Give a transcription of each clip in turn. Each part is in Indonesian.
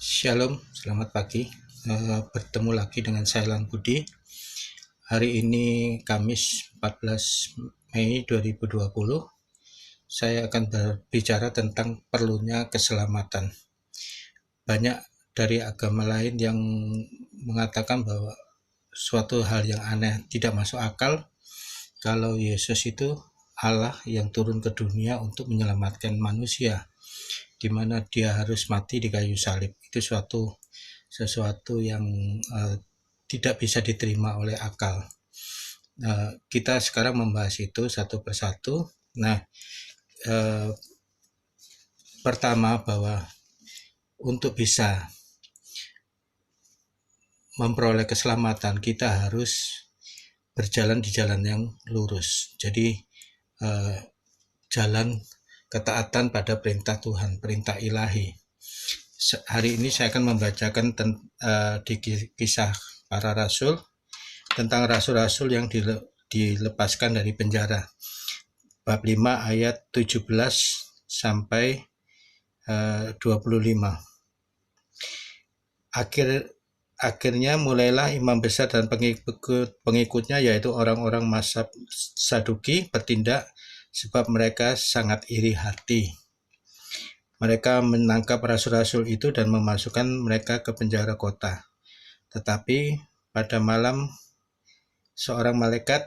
Shalom, selamat pagi. Bertemu lagi dengan saya Lang Budi. Hari ini Kamis 14 Mei 2020. Saya akan berbicara tentang perlunya keselamatan. Banyak dari agama lain yang mengatakan bahwa suatu hal yang aneh, tidak masuk akal kalau Yesus itu Allah yang turun ke dunia untuk menyelamatkan manusia, di mana dia harus mati di kayu salib. Itu sesuatu yang tidak bisa diterima oleh akal. Kita sekarang membahas itu satu persatu. Nah, pertama bahwa untuk bisa memperoleh keselamatan kita harus berjalan di jalan yang lurus. Jadi jalan ketaatan pada perintah Tuhan, perintah ilahi. Hari ini saya akan membacakan di kisah para rasul tentang rasul-rasul yang dilepaskan dari penjara. Bab 5 ayat 17 sampai 25. Akhirnya mulailah imam besar dan pengikutnya, yaitu orang-orang mazhab Saduki, bertindak sebab mereka sangat iri hati. Mereka menangkap rasul-rasul itu dan memasukkan mereka ke penjara kota. Tetapi pada malam seorang malaikat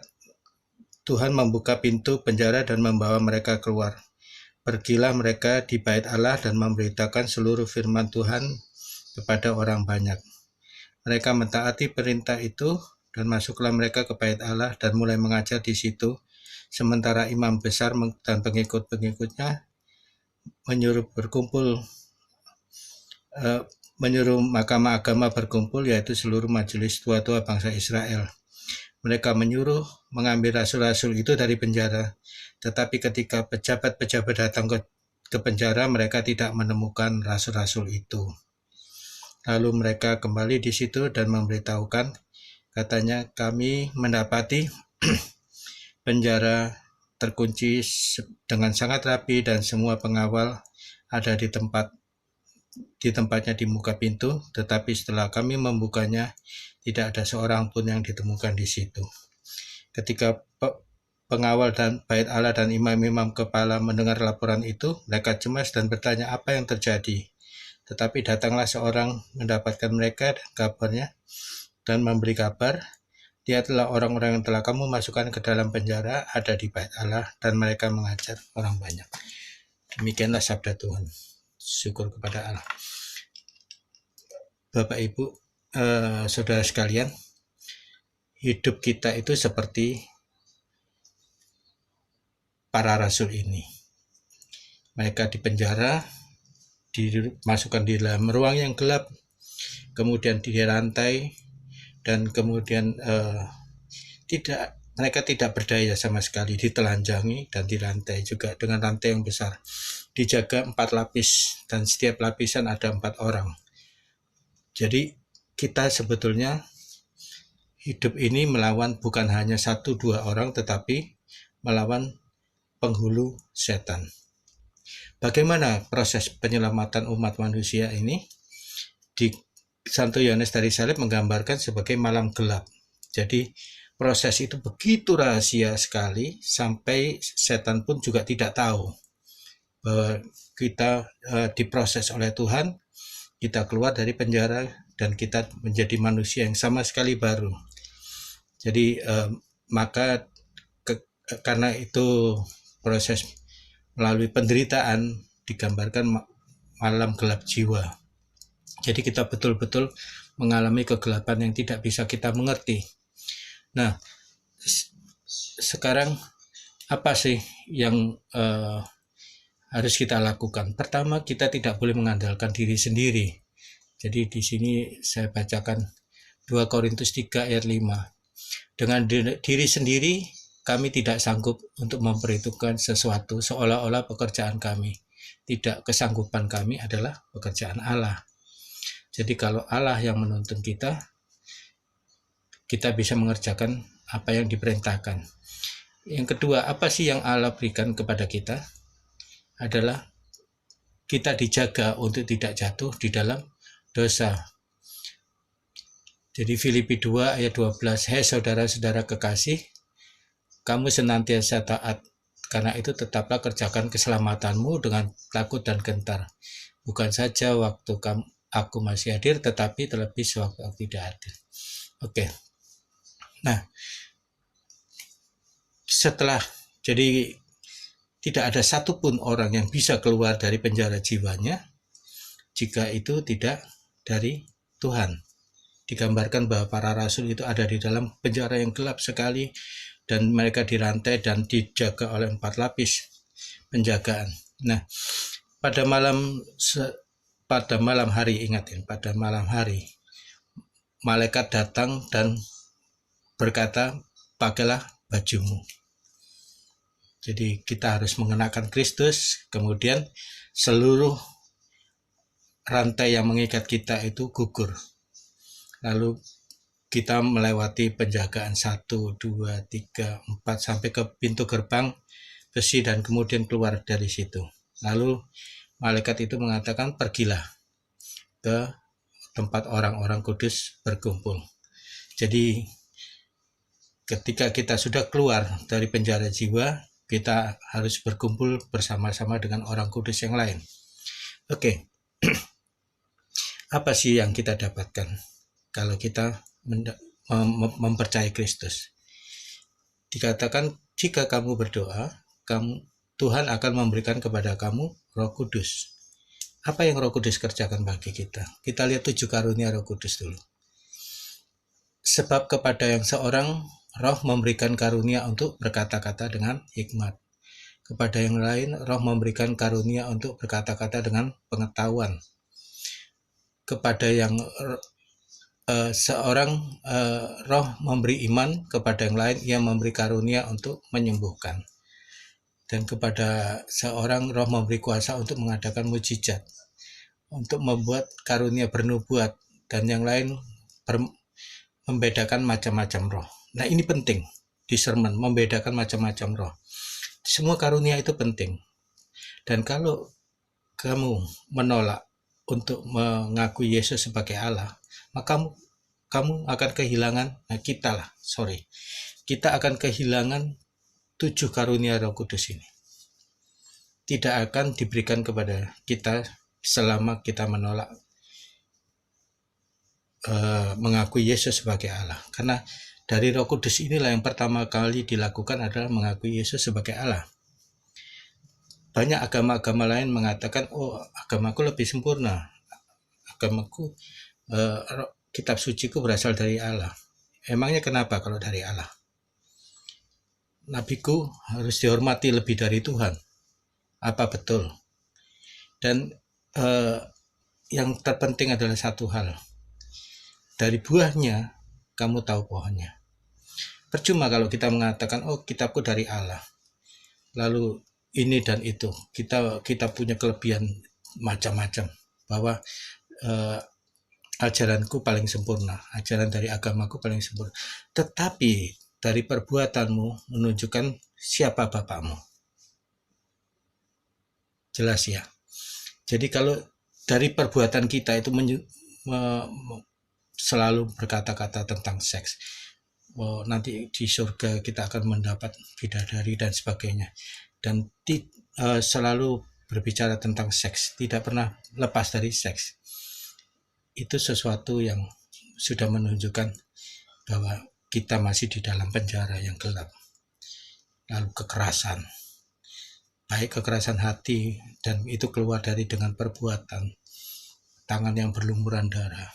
Tuhan membuka pintu penjara dan membawa mereka keluar. Pergilah mereka di bait Allah dan memberitakan seluruh firman Tuhan kepada orang banyak. Mereka mentaati perintah itu dan masuklah mereka ke bait Allah dan mulai mengajar di situ, sementara imam besar dan pengikut-pengikutnya menyuruh mahkamah agama berkumpul, yaitu seluruh majelis tua-tua bangsa Israel. Mereka menyuruh mengambil rasul-rasul itu dari penjara, tetapi ketika pejabat-pejabat datang ke penjara, mereka tidak menemukan rasul-rasul itu. Lalu mereka kembali di situ dan memberitahukan, katanya, kami mendapati penjara terkunci dengan sangat rapi dan semua pengawal ada di tempatnya di muka pintu, tetapi setelah kami membukanya, tidak ada seorang pun yang ditemukan di situ. Ketika pengawal dan bait Allah dan imam-imam kepala mendengar laporan itu, mereka cemas dan bertanya apa yang terjadi. Tetapi datanglah seorang mendapatkan mereka dan kabarnya dan memberi kabar, lihatlah orang-orang yang telah kamu masukkan ke dalam penjara ada di bait Allah dan mereka mengajar orang banyak. Demikianlah sabda Tuhan. Syukur kepada Allah. Bapak Ibu, saudara sekalian, hidup kita itu seperti para rasul ini. Mereka dipenjara, dimasukkan di dalam ruang yang gelap, kemudian dirantai, dan kemudian mereka tidak berdaya sama sekali, ditelanjangi dan dirantai juga dengan rantai yang besar. Dijaga 4 lapis dan setiap lapisan ada 4 orang. Jadi kita sebetulnya hidup ini melawan bukan hanya 1-2 orang, tetapi melawan penghulu setan. Bagaimana proses penyelamatan umat manusia ini? Di Santo Yohanes dari Salib menggambarkan sebagai malam gelap. Jadi proses itu begitu rahasia sekali sampai setan pun juga tidak tahu bahwa kita diproses oleh Tuhan, kita keluar dari penjara dan kita menjadi manusia yang sama sekali baru. Jadi karena itu proses melalui penderitaan digambarkan malam gelap jiwa. Jadi kita betul-betul mengalami kegelapan yang tidak bisa kita mengerti. Nah, sekarang apa sih yang harus kita lakukan? Pertama, kita tidak boleh mengandalkan diri sendiri. Jadi di sini saya bacakan 2 Korintus 3 ayat 5. Dengan diri sendiri kami tidak sanggup untuk memperhitungkan sesuatu seolah-olah pekerjaan kami. Tidak, kesanggupan kami adalah pekerjaan Allah. Jadi kalau Allah yang menuntun kita bisa mengerjakan apa yang diperintahkan. Yang kedua, apa sih yang Allah berikan kepada kita? Adalah kita dijaga untuk tidak jatuh di dalam dosa. Jadi Filipi 2 ayat 12, hei saudara-saudara kekasih, kamu senantiasa taat, karena itu tetaplah kerjakan keselamatanmu dengan takut dan gentar. Bukan saja waktu aku masih hadir, tetapi terlebih sewaktu aku tidak hadir. Oke. Nah, jadi tidak ada satupun orang yang bisa keluar dari penjara jiwanya jika itu tidak dari Tuhan. Digambarkan bahwa para rasul itu ada di dalam penjara yang gelap sekali dan mereka dirantai dan dijaga oleh 4 lapis penjagaan. Nah, pada malam hari, ingatin, pada malam hari malaikat datang dan berkata, pakailah bajumu. Jadi kita harus mengenakan Kristus, kemudian seluruh rantai yang mengikat kita itu gugur. Lalu kita melewati penjagaan 1, 2, 3, 4 sampai ke pintu gerbang besi dan kemudian keluar dari situ. Lalu malaikat itu mengatakan, pergilah ke tempat orang-orang kudus berkumpul. Jadi ketika kita sudah keluar dari penjara jiwa, kita harus berkumpul bersama-sama dengan orang kudus yang lain. Oke. Apa sih yang kita dapatkan kalau kita mempercayai Kristus? Dikatakan, jika kamu berdoa, Tuhan akan memberikan kepada kamu Roh Kudus. Apa yang Roh Kudus kerjakan bagi kita? Kita lihat 7 karunia Roh Kudus dulu. Sebab kepada yang seorang Roh memberikan karunia untuk berkata-kata dengan hikmat. Kepada yang lain, Roh memberikan karunia untuk berkata-kata dengan pengetahuan. Kepada yang seorang Roh memberi iman, kepada yang lain ia memberi karunia untuk menyembuhkan. Dan kepada seorang Roh memberi kuasa untuk mengadakan mujizat, untuk membuat karunia bernubuat, dan yang lain membedakan macam-macam roh. Nah, ini penting di sermon, membedakan macam-macam roh. Semua karunia itu penting. Dan kalau kamu menolak untuk mengakui Yesus sebagai Allah, maka kamu akan kehilangan, kita akan kehilangan 7 karunia Roh Kudus ini. Tidak akan diberikan kepada kita selama kita menolak mengakui Yesus sebagai Allah. Karena dari Roh Kudus inilah yang pertama kali dilakukan adalah mengakui Yesus sebagai Allah. Banyak agama-agama lain mengatakan, oh, agamaku lebih sempurna, agamaku, kitab suciku berasal dari Allah. Emangnya kenapa kalau dari Allah? Nabiku harus dihormati lebih dari Tuhan. Apa betul? Dan yang terpenting adalah satu hal. Dari buahnya kamu tahu pohonnya. Percuma kalau kita mengatakan, oh, kitabku dari Allah, lalu ini dan itu, kita punya kelebihan macam-macam, bahwa ajaranku paling sempurna, ajaran dari agamaku paling sempurna. Tetapi dari perbuatanmu menunjukkan siapa bapakmu. Jelas ya. Jadi kalau dari perbuatan kita itu selalu berkata-kata tentang seks, nanti di surga kita akan mendapat bidadari dan sebagainya, dan selalu berbicara tentang seks, tidak pernah lepas dari seks, itu sesuatu yang sudah menunjukkan bahwa kita masih di dalam penjara yang gelap. Lalu kekerasan, baik kekerasan hati, dan itu keluar dari dengan perbuatan, tangan yang berlumuran darah.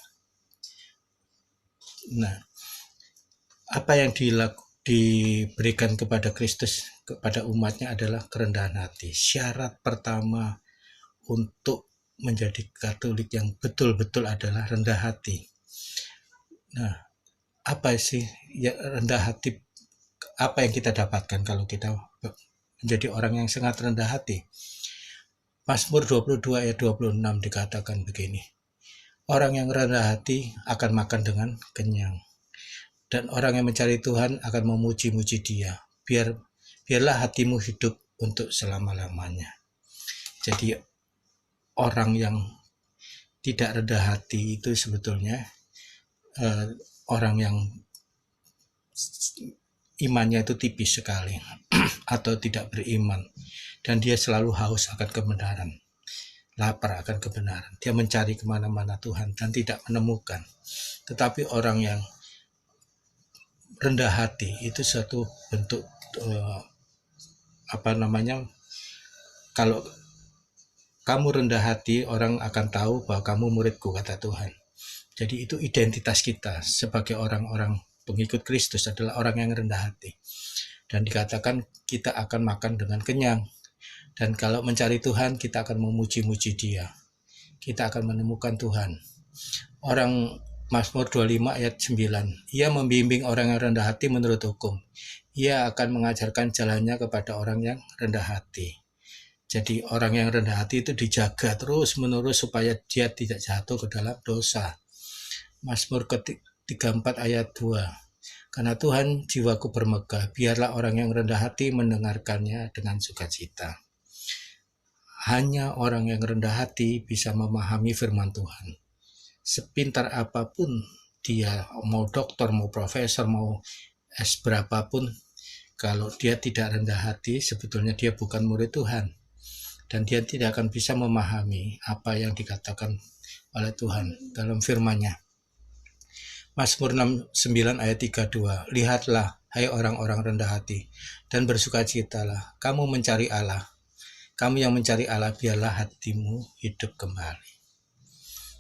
Nah, apa yang diberikan kepada Kristus, kepada umatnya adalah kerendahan hati. Syarat pertama untuk menjadi Katolik yang betul-betul adalah rendah hati. Nah, apa sih ya rendah hati? Apa yang kita dapatkan kalau kita menjadi orang yang sangat rendah hati? Mazmur 22 ayat 26 dikatakan begini, orang yang rendah hati akan makan dengan kenyang, dan orang yang mencari Tuhan akan memuji-muji Dia. Biarlah hatimu hidup untuk selama-lamanya. Jadi orang yang tidak rendah hati itu sebetulnya orang yang imannya itu tipis sekali atau tidak beriman, dan dia selalu haus akan kebenaran, lapar akan kebenaran. Dia mencari kemana-mana Tuhan dan tidak menemukan. Tetapi orang yang rendah hati itu satu bentuk kalau kamu rendah hati, orang akan tahu bahwa kamu muridku, kata Tuhan. Jadi itu identitas kita sebagai orang-orang pengikut Kristus adalah orang yang rendah hati. Dan dikatakan kita akan makan dengan kenyang. Dan kalau mencari Tuhan, kita akan memuji-muji Dia. Kita akan menemukan Tuhan. Orang Mazmur 25 ayat 9, Ia membimbing orang yang rendah hati menurut hukum. Ia akan mengajarkan jalannya kepada orang yang rendah hati. Jadi orang yang rendah hati itu dijaga terus-menerus supaya dia tidak jatuh ke dalam dosa. Mazmur ke-34 ayat 2, karena Tuhan jiwaku bermegah, biarlah orang yang rendah hati mendengarkannya dengan sukacita. Hanya orang yang rendah hati bisa memahami firman Tuhan. Sepintar apapun dia, mau dokter, mau profesor, mau S berapapun, kalau dia tidak rendah hati, sebetulnya dia bukan murid Tuhan. Dan dia tidak akan bisa memahami apa yang dikatakan oleh Tuhan dalam firman-Nya. Mazmur 69 ayat 32, lihatlah, hai orang-orang rendah hati, dan bersukacitalah, kamu mencari Allah. Kamu yang mencari Allah, biarlah hatimu hidup kembali.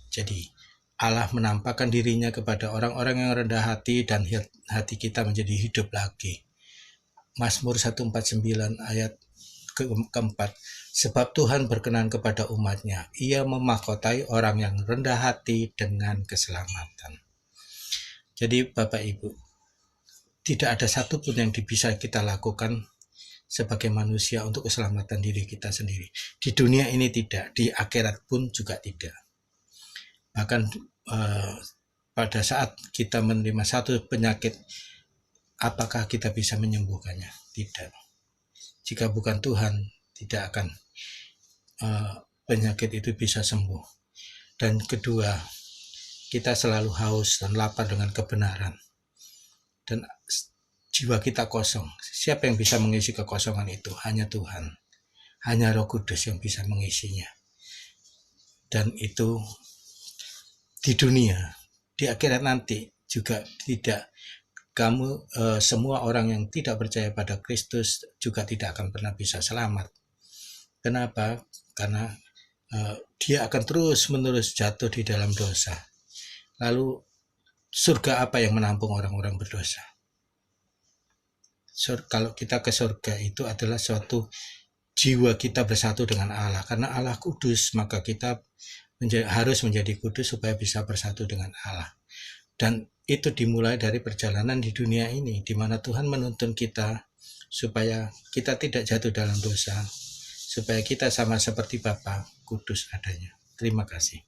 Jadi Allah menampakkan dirinya kepada orang-orang yang rendah hati dan hati kita menjadi hidup lagi. Mazmur 149 ayat keempat, sebab Tuhan berkenan kepada umatnya, Ia memahkotai orang yang rendah hati dengan keselamatan. Jadi Bapak Ibu, tidak ada satupun yang bisa kita lakukan sebagai manusia untuk keselamatan diri kita sendiri. Di dunia ini tidak, di akhirat pun juga tidak. Bahkan pada saat kita menerima satu penyakit, apakah kita bisa menyembuhkannya? Tidak. Jika bukan Tuhan, tidak akan penyakit itu bisa sembuh. Dan kedua, kita selalu haus dan lapar dengan kebenaran. Dan jiwa kita kosong. Siapa yang bisa mengisi kekosongan itu? Hanya Tuhan. Hanya Roh Kudus yang bisa mengisinya. Dan itu di dunia, di akhirat nanti juga tidak. Kamu semua orang yang tidak percaya pada Kristus juga tidak akan pernah bisa selamat. Kenapa? Karena dia akan terus-menerus jatuh di dalam dosa. Lalu surga apa yang menampung orang-orang berdosa? Kalau kita ke surga itu adalah suatu jiwa kita bersatu dengan Allah. Karena Allah kudus, maka kita harus menjadi kudus supaya bisa bersatu dengan Allah. Dan itu dimulai dari perjalanan di dunia ini, di mana Tuhan menuntun kita supaya kita tidak jatuh dalam dosa, supaya kita sama seperti Bapa kudus adanya. Terima kasih.